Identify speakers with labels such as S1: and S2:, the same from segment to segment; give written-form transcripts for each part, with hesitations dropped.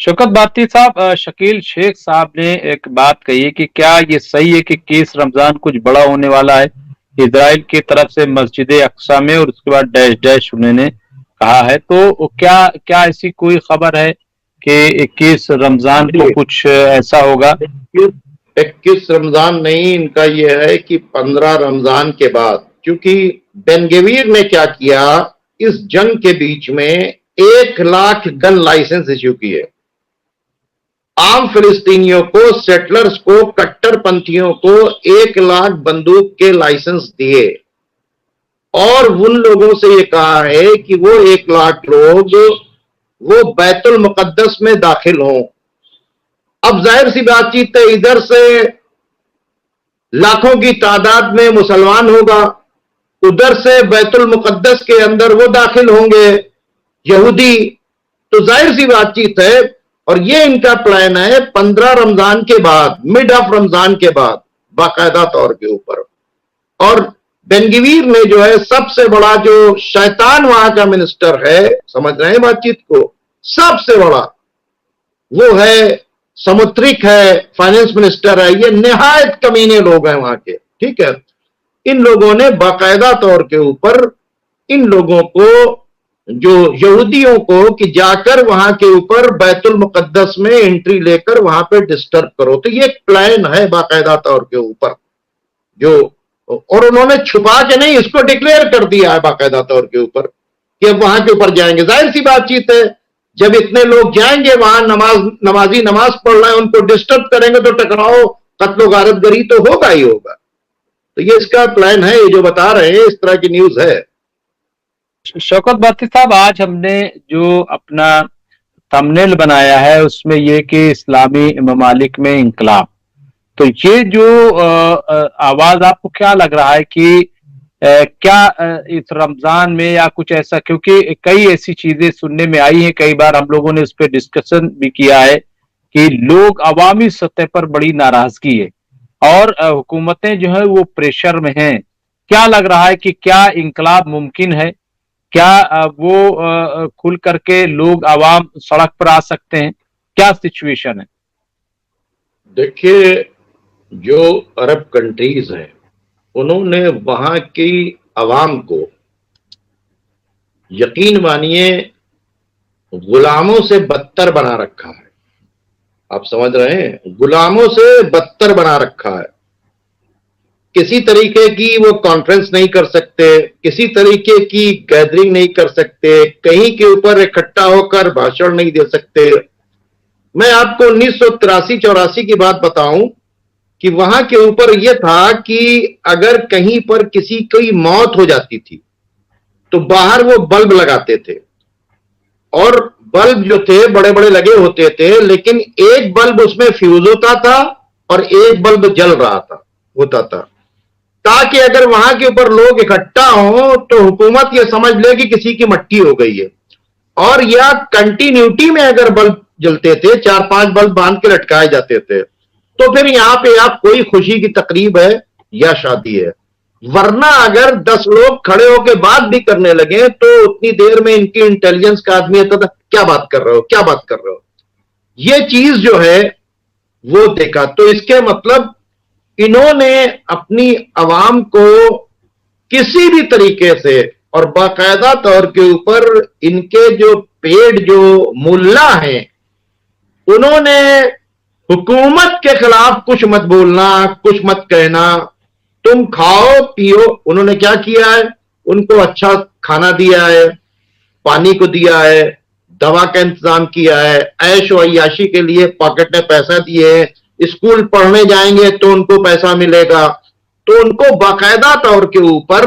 S1: शौकत बाती साहब, शकील शेख साहब ने एक बात कही है कि क्या ये सही है कि केस रमजान कुछ बड़ा होने वाला है इजराइल की तरफ से मस्जिद अक्सा में, और उसके बाद डैश डैश उन्होंने कहा है। तो क्या क्या ऐसी कोई खबर है कि 21 रमजान को
S2: देखिए,
S1: कुछ ऐसा होगा?
S2: 21 रमजान नहीं, इनका यह है कि 15 रमजान के बाद, क्योंकि बेनगवीर ने क्या किया, इस जंग के बीच में 1 लाख गन लाइसेंस इश्यू किए। आम फिलिस्तीनियों को, सेटलर्स को, कट्टरपंथियों को 1 लाख बंदूक के लाइसेंस दिए और उन लोगों से ये कहा है कि वो 1 लाख लोग वो बैतुल मुकद्दस में दाखिल हों। अब जाहिर सी बातचीत है, इधर से लाखों की तादाद में मुसलमान होगा, उधर से बैतुल मुकद्दस के अंदर वो दाखिल होंगे यहूदी। तो जाहिर सी बातचीत है, और ये इनका प्लान है 15 रमजान के बाद, मिड ऑफ रमजान के बाद बाकायदा तौर के ऊपर। और बेनगवीर ने जो है सबसे बड़ा, जो शैतान वहां का मिनिस्टर है, समझ रहे हैं बातचीत को, सबसे बड़ा वो है, समुद्रिक है, फाइनेंस मिनिस्टर है, ये निहायत कमीने लोग हैं वहां के, ठीक है। इन लोगों ने बाकायदा तौर के ऊपर इन लोगों को, जो यहूदियों को, कि जाकर वहां के ऊपर बैतुल मुकद्दस में एंट्री लेकर वहां पे डिस्टर्ब करो। तो ये एक प्लान है बाकायदा तौर के ऊपर, जो, और उन्होंने छुपा के नहीं, इसको डिक्लेयर कर दिया है बाकायदा तौर के ऊपर कि अब वहां के ऊपर जाएंगे। जाहिर सी बातचीत है, जब इतने लोग जाएंगे वहां, नमाजी नमाज पढ़ रहे हैं, उनको डिस्टर्ब करेंगे तो टकराओ, कत्लो गारतगरी तो होगा ही होगा। तो ये इसका प्लान है, ये जो बता रहे हैं, इस तरह की न्यूज है।
S1: शौकत बाती साहब, आज हमने जो अपना थंबनेल बनाया है उसमें ये कि इस्लामी ममालिक में इंकलाब, तो ये जो आवाज, आपको क्या लग रहा है कि क्या इस रमजान में या कुछ ऐसा, क्योंकि कई ऐसी चीजें सुनने में आई हैं, कई बार हम लोगों ने इस पे डिस्कशन भी किया है कि लोग अवामी सतह पर बड़ी नाराजगी है और हुकूमतें जो है वो प्रेशर में हैं। क्या लग रहा है कि क्या इंकलाब मुमकिन है? क्या वो खुल करके लोग आवाम सड़क पर आ सकते हैं? क्या सिचुएशन है?
S2: देखिए, जो अरब कंट्रीज हैं, उन्होंने वहां की आवाम को, यकीन मानिए, गुलामों से बदतर बना रखा है। आप समझ रहे हैं, गुलामों से बदतर बना रखा है। किसी तरीके की वो कॉन्फ्रेंस नहीं कर सकते, किसी तरीके की गैदरिंग नहीं कर सकते, कहीं के ऊपर इकट्ठा होकर भाषण नहीं दे सकते। मैं आपको 1983-84 की बात बताऊं कि वहां के ऊपर यह था कि अगर कहीं पर किसी की मौत हो जाती थी तो बाहर वो बल्ब लगाते थे, और बल्ब जो थे बड़े बड़े लगे होते थे, लेकिन एक बल्ब उसमें फ्यूज होता था और एक बल्ब जल रहा था, होता था, ताकि अगर वहां के ऊपर लोग इकट्ठा हो तो हुकूमत ये समझ ले कि किसी की मट्टी हो गई है। और या कंटिन्यूटी में अगर बल्ब जलते थे, 4-5 बल्ब बांध के लटकाए जाते थे, तो फिर यहां पे आप कोई खुशी की तकरीब है या शादी है। वरना अगर 10 लोग खड़े होकर बात भी करने लगे तो उतनी देर में इनकी इंटेलिजेंस का आदमी आता था, क्या बात कर रहे हो, क्या बात कर रहे हो। ये चीज जो है वो देखा। तो इसके मतलब इन्होंने अपनी आवाम को किसी भी तरीके से, और बाकायदा तौर के ऊपर इनके जो पेड जो मुल्ला हैं, उन्होंने हुकूमत के खिलाफ कुछ मत बोलना, कुछ मत कहना, तुम खाओ पियो। उन्होंने क्या किया है, उनको अच्छा खाना दिया है, पानी को दिया है, दवा का इंतजाम किया है, ऐश व अय्याशी के लिए पॉकेट में पैसा दिए हैं, स्कूल पढ़ने जाएंगे तो उनको पैसा मिलेगा। तो उनको बाकायदा तौर के ऊपर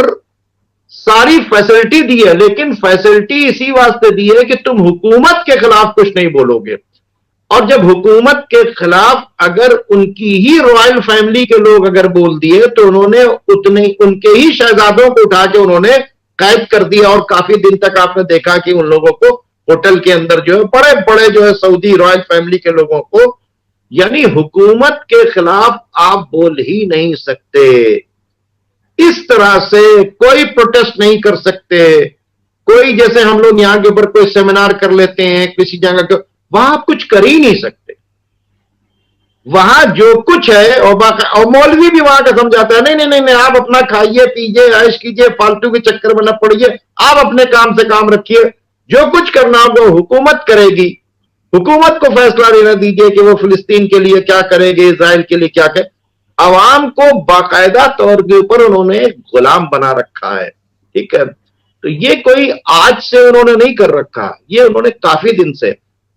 S2: सारी फैसिलिटी दी है, लेकिन फैसिलिटी इसी वास्ते दी है कि तुम हुकूमत के खिलाफ कुछ नहीं बोलोगे। और जब हुकूमत के खिलाफ अगर उनकी ही रॉयल फैमिली के लोग अगर बोल दिए तो उन्होंने उतने, उनके ही शहजादों को उठा के उन्होंने कैद कर दिया। और काफी दिन तक आपने देखा कि उन लोगों को होटल के अंदर जो है, बड़े बड़े जो है सऊदी रॉयल फैमिली के लोगों को, यानी हुकूमत के खिलाफ आप बोल ही नहीं सकते। इस तरह से कोई प्रोटेस्ट नहीं कर सकते। कोई, जैसे हम लोग यहां के ऊपर कोई सेमिनार कर लेते हैं किसी जगह के, वहां आप कुछ कर ही नहीं सकते। वहां जो कुछ है, और मौलवी भी वहां का समझाता है, नहीं नहीं नहीं नहीं, आप अपना खाइए पीजिए ऐश कीजिए, फालतू के चक्कर में न पड़िए, आप अपने काम से काम रखिए, जो कुछ करना होगा हुकूमत करेगी, हुकूमत को फैसला लेना दीजिए कि वो फिलिस्तीन के लिए क्या करेगी, इसराइल के लिए क्या करे। अवाम को बाकायदा तौर के ऊपर उन्होंने गुलाम बना रखा है, ठीक है। तो ये कोई आज से उन्होंने नहीं कर रखा, ये उन्होंने काफी दिन से,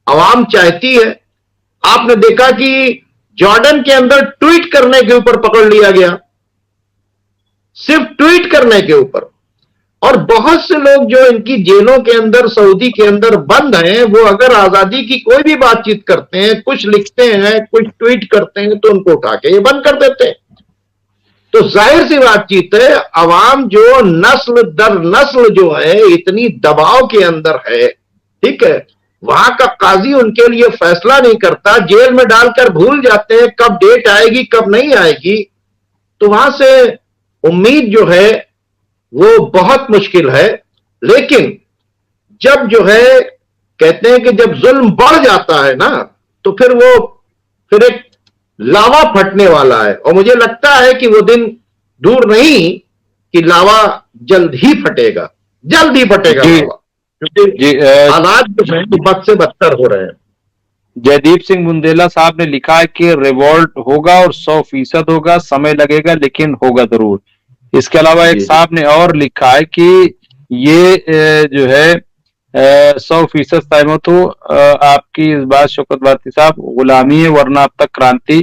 S2: अवाम चाहती है। आपने देखा कि जॉर्डन के अंदर ट्वीट करने के ऊपर पकड़ लिया गया, सिर्फ ट्वीट करने के ऊपर। और बहुत से लोग जो इनकी जेलों के अंदर, सऊदी के अंदर बंद हैं, वो अगर आजादी की कोई भी बातचीत करते हैं, कुछ लिखते हैं, कुछ ट्वीट करते हैं, तो उनको उठा के ये बंद कर देते हैं। तो जाहिर सी बातचीत है, अवाम जो नस्ल दर नस्ल जो है इतनी दबाव के अंदर है, ठीक है, वहां का काजी उनके लिए फैसला नहीं करता, जेल में डालकर भूल जाते हैं कब डेट आएगी कब नहीं आएगी। तो वहां से उम्मीद जो है वो बहुत मुश्किल है। लेकिन जब जो है, कहते हैं कि जब जुल्म बढ़ जाता है ना, तो फिर एक लावा फटने वाला है। और मुझे लगता है कि वो दिन दूर नहीं कि लावा जल्द ही फटेगा, जल्द ही फटेगा
S1: जी
S2: लावा, क्योंकि
S1: जी
S2: हालात जो है बद से बदतर हो रहे हैं।
S1: जयदीप सिंह बुंदेला साहब ने लिखा है कि रिवॉल्ट होगा और 100% होगा, समय लगेगा लेकिन होगा जरूर। इसके अलावा एक
S2: जी जी
S1: साहब ने और लिखा है कि ये जो है 100% सहमत हो आपकी इस बात शौकत भारती साहब, गुलामी है वरना अब तक क्रांति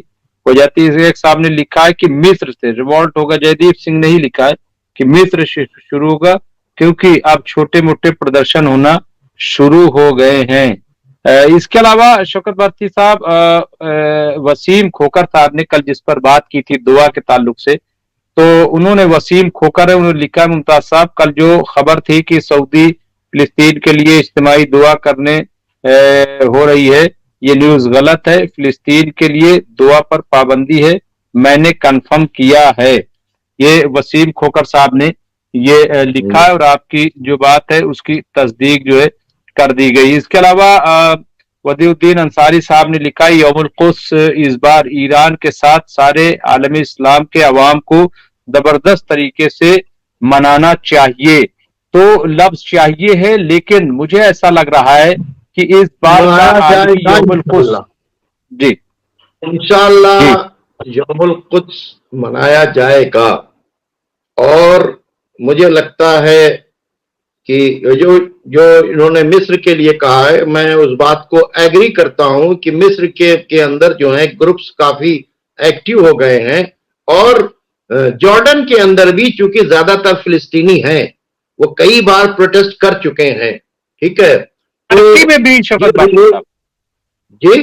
S1: हो जाती है। एक साहब ने लिखा है कि मिस्र से रिवॉल्ट होगा, जयदीप सिंह ने ही लिखा है कि मिस्र से शुरू होगा क्योंकि अब छोटे मोटे प्रदर्शन होना शुरू हो गए हैं। इसके अलावा शौकत भारती साहब, वसीम खोकर साहब ने कल जिस पर बात की थी दुआ के ताल्लुक से, तो उन्होंने, वसीम खोकर है, उन्होंने लिखा, मुमताज साहब कल जो खबर थी कि सऊदी फिलिस्तीन के लिए इज्तिमाई दुआ करने हो रही है, ये न्यूज गलत है। फिलिस्तीन के लिए दुआ पर पाबंदी है, मैंने कंफर्म किया है। ये वसीम खोकर साहब ने ये लिखा है और आपकी जो बात है उसकी तस्दीक जो है कर दी गई। इसके अलावा वदीउद्दीन अंसारी साहब ने लिखा, यौमुल कुद्स इस बार ईरान के साथ सारे आलमी इस्लाम के अवाम को जबरदस्त तरीके से मनाना चाहिए। तो लफ्ज चाहिए है, लेकिन मुझे ऐसा लग रहा है कि इस बार का
S2: मनाया
S1: आलमी
S2: जाएगा
S1: यौमुल कुद्स,
S2: इंशाअल्लाह,
S1: जी जी
S2: इंशाअल्लाह यौमुल कुद्स मनाया जाएगा। और मुझे लगता है कि जो जो इन्होंने मिस्र के लिए कहा है, मैं उस बात को एग्री करता हूं कि मिस्र के अंदर जो है ग्रुप्स काफी एक्टिव हो गए हैं। और जॉर्डन के अंदर भी चूंकि ज्यादातर फिलिस्तीनी हैं, वो कई बार प्रोटेस्ट कर चुके हैं, ठीक है। तो
S1: टर्की में भी
S2: ये
S1: शौकत भारती साहब,
S2: जी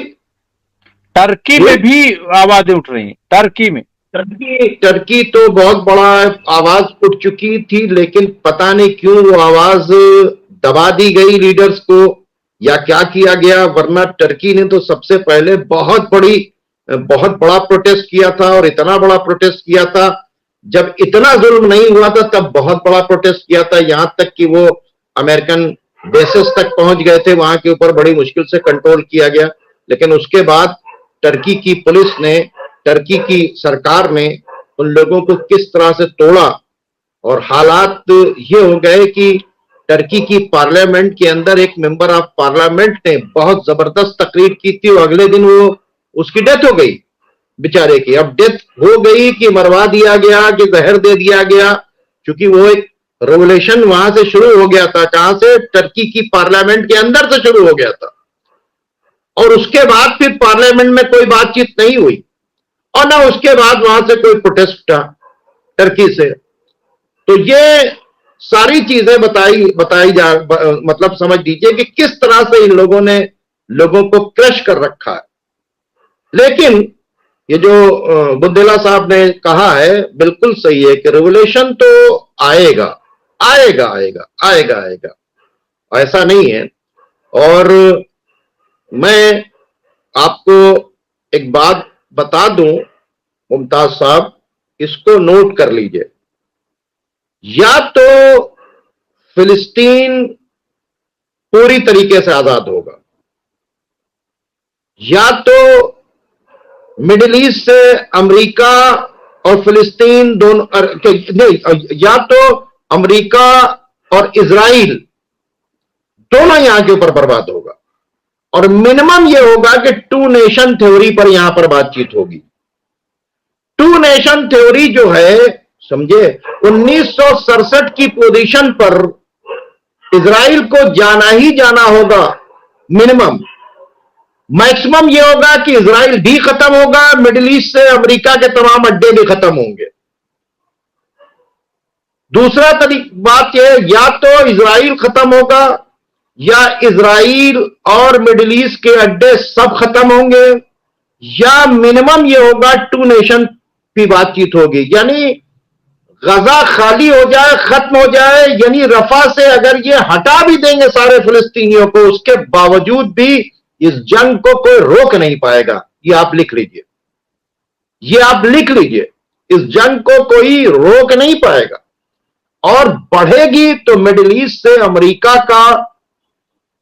S1: टर्की
S2: जी
S1: में भी आवाजें उठ रही हैं, टर्की में।
S2: टर्की तो बहुत बड़ा आवाज उठ चुकी थी, लेकिन पता नहीं क्यों वो आवाज दबा दी गई लीडर्स को, या क्या किया गया। वरना टर्की ने तो सबसे पहले बहुत बड़ा प्रोटेस्ट किया था, और इतना बड़ा प्रोटेस्ट किया था, जब इतना जुल्म नहीं हुआ था तब बहुत बड़ा प्रोटेस्ट किया था, यहां तक कि वो अमेरिकन बेसेस तक पहुंच गए थे, वहां के ऊपर बड़ी मुश्किल से कंट्रोल किया गया। लेकिन उसके बाद टर्की की पुलिस ने, टर्की की सरकार ने उन लोगों को किस तरह से तोड़ा, और हालात ये हो गए कि टर्की की पार्लियामेंट के अंदर एक मेंबर ऑफ पार्लियामेंट ने बहुत जबरदस्त तकरीर की थी, और अगले दिन वो, उसकी डेथ हो गई बेचारे की। अब डेथ हो गई कि मरवा दिया गया कि जहर दे दिया गया, क्योंकि वो एक रेवोल्यूशन वहां से शुरू हो गया था। कहां से? टर्की की पार्लियामेंट के अंदर से शुरू हो गया था, और उसके बाद फिर पार्लियामेंट में कोई बातचीत नहीं हुई, और ना उसके बाद वहां से कोई प्रोटेस्ट था टर्की से। तो ये सारी चीजें बताई मतलब समझ लीजिए कि किस तरह से इन लोगों ने लोगों को क्रश कर रखा है। लेकिन ये जो बुद्देला साहब ने कहा है बिल्कुल सही है कि रेवोल्यूशन तो आएगा, आएगा आएगा आएगा आएगा, ऐसा नहीं है। और मैं आपको एक बात बता दूं मुमताज साहब, इसको नोट कर लीजिए। या तो फिलिस्तीन पूरी तरीके से आजाद होगा, या तो मिडिल ईस्ट से अमेरिका और फिलिस्तीन दोनों नहीं, या तो अमेरिका और इजराइल दोनों यहां के ऊपर बर्बाद होगा, और मिनिमम यह होगा कि टू नेशन थ्योरी पर यहां पर बातचीत होगी। टू नेशन थ्योरी जो है, समझे, 1967 की पोजीशन पर इजराइल को जाना ही जाना होगा मिनिमम। मैक्सिमम यह होगा कि इजराइल भी खत्म होगा, मिडिल ईस्ट से अमेरिका के तमाम अड्डे भी खत्म होंगे। दूसरा बात यह, या तो इजराइल खत्म होगा या इजराइल और मिडिल ईस्ट के अड्डे सब खत्म होंगे, या मिनिमम यह होगा टू नेशन की बातचीत होगी, यानी गजा खाली हो जाए, खत्म हो जाए, यानी रफा से अगर ये हटा भी देंगे सारे फिलिस्तीनियों को, उसके बावजूद भी इस जंग को कोई रोक नहीं पाएगा। ये आप लिख लीजिए, ये आप लिख लीजिए, इस जंग को कोई रोक नहीं पाएगा, और बढ़ेगी तो मिडिल ईस्ट से अमेरिका का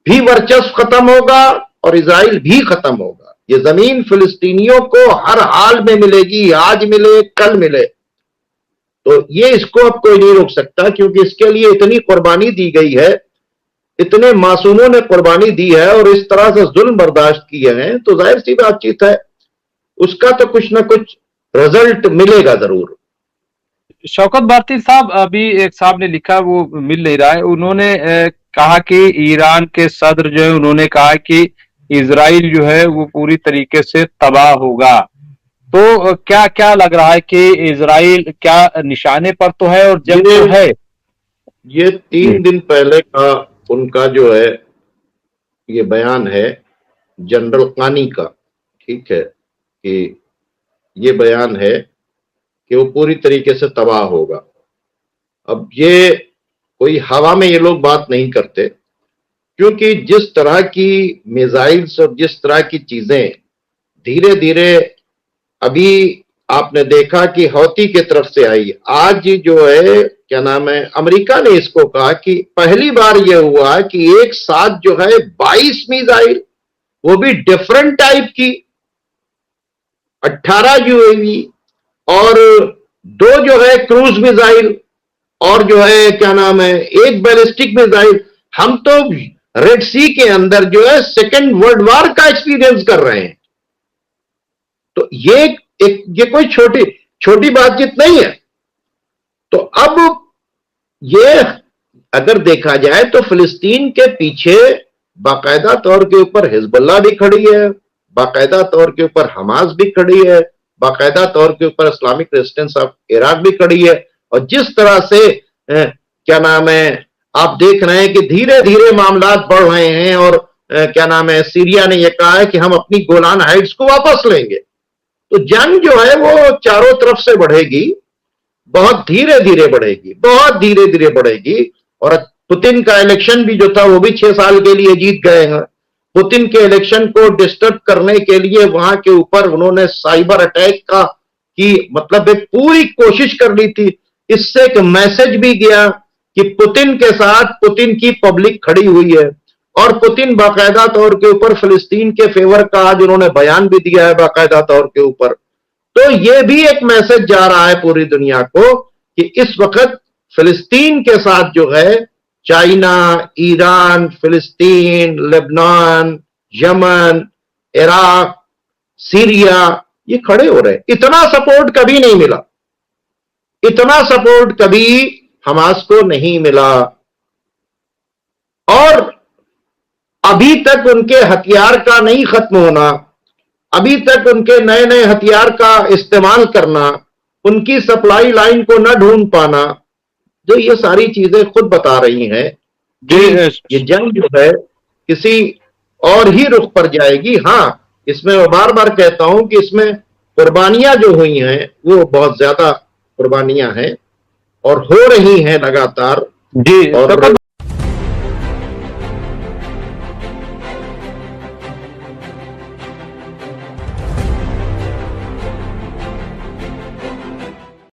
S2: भी वर्चस्व खत्म होगा और इजराइल भी खत्म होगा। ये जमीन फिलिस्तीनियों को हर हाल में मिलेगी, आज मिले कल मिले। तो ये इसको अब कोई नहीं रोक सकता, क्योंकि इसके लिए इतनी कुर्बानी दी गई है, इतने मासूमों ने कुर्बानी दी है और इस तरह से जुल्म बर्दाश्त किए हैं, तो जाहिर सी बातचीत है उसका तो कुछ ना कुछ रिजल्ट मिलेगा जरूर।
S1: शौकत भारती साहब, अभी एक साहब ने लिखा, वो मिल नहीं रहा है, उन्होंने कहा कि ईरान के सदर जो है, उन्होंने कहा कि इजराइल जो है वो पूरी तरीके से तबाह होगा। तो क्या क्या लग रहा है कि इजराइल क्या निशाने पर तो है और जंग तो है?
S2: ये 3 दिन पहले का उनका जो है ये बयान है जनरल कानी का, ठीक है, कि ये बयान है कि वो पूरी तरीके से तबाह होगा। अब ये कोई हवा में ये लोग बात नहीं करते, क्योंकि जिस तरह की मिसाइल्स और जिस तरह की चीजें धीरे धीरे, अभी आपने देखा कि हौती की तरफ से आई, आज जो है क्या नाम है, अमेरिका ने इसको कहा कि पहली बार यह हुआ कि एक साथ जो है 22 मिसाइल, वो भी डिफरेंट टाइप की, 18 यूएवी और 2 जो है क्रूज मिसाइल और जो है क्या नाम है एक बैलिस्टिक मिसाइल। हम तो रेड सी के अंदर जो है सेकेंड वर्ल्ड वॉर का एक्सपीरियंस कर रहे हैं। तो ये कोई छोटी बातचीत नहीं है। तो अब ये अगर देखा जाए तो फिलिस्तीन के पीछे बाकायदा तौर के ऊपर हिजबुल्लाह भी खड़ी है, बाकायदा तौर के ऊपर हमास भी खड़ी है, बाकायदा तौर के ऊपर इस्लामिक रेजिस्टेंस ऑफ इराक भी खड़ी है। और जिस तरह से क्या नाम है आप देख रहे हैं कि धीरे धीरे मामला बढ़ रहे हैं, और क्या नाम है सीरिया ने यह कहा है कि हम अपनी गोलान हाइट्स को वापस लेंगे। तो जंग जो है वो चारों तरफ से बढ़ेगी, बहुत धीरे धीरे बढ़ेगी, बहुत धीरे धीरे बढ़ेगी। और पुतिन का इलेक्शन भी जो था वो भी 6 साल के लिए जीत गए हैं। पुतिन के इलेक्शन को डिस्टर्ब करने के लिए वहां के ऊपर उन्होंने साइबर अटैक की मतलब एक पूरी कोशिश कर ली थी। इससे एक मैसेज भी गया कि पुतिन के साथ पुतिन की पब्लिक खड़ी हुई है, और पुतिन बाकायदा तौर के ऊपर फिलिस्तीन के फेवर का आज उन्होंने बयान भी दिया है बाकायदा तौर के ऊपर। तो यह भी एक मैसेज जा रहा है पूरी दुनिया को कि इस वक्त फिलिस्तीन के साथ जो है चाइना, ईरान, फिलिस्तीन, लेबनान, यमन, इराक, सीरिया ये खड़े हो रहे हैं। इतना सपोर्ट कभी नहीं मिला, इतना सपोर्ट कभी हमास को नहीं मिला। और अभी तक उनके हथियार का नहीं खत्म होना, अभी तक उनके नए नए हथियार का इस्तेमाल करना, उनकी सप्लाई लाइन को न ढूंढ पाना, जो ये सारी चीजें खुद बता रही हैं कि ये जंग जो है किसी और ही रुख पर जाएगी। हाँ, इसमें मैं बार बार कहता हूं कि इसमें कुर्बानियां जो हुई हैं वो बहुत ज्यादा कुर्बानियां हैं और हो रही हैं लगातार।
S1: जी,
S2: और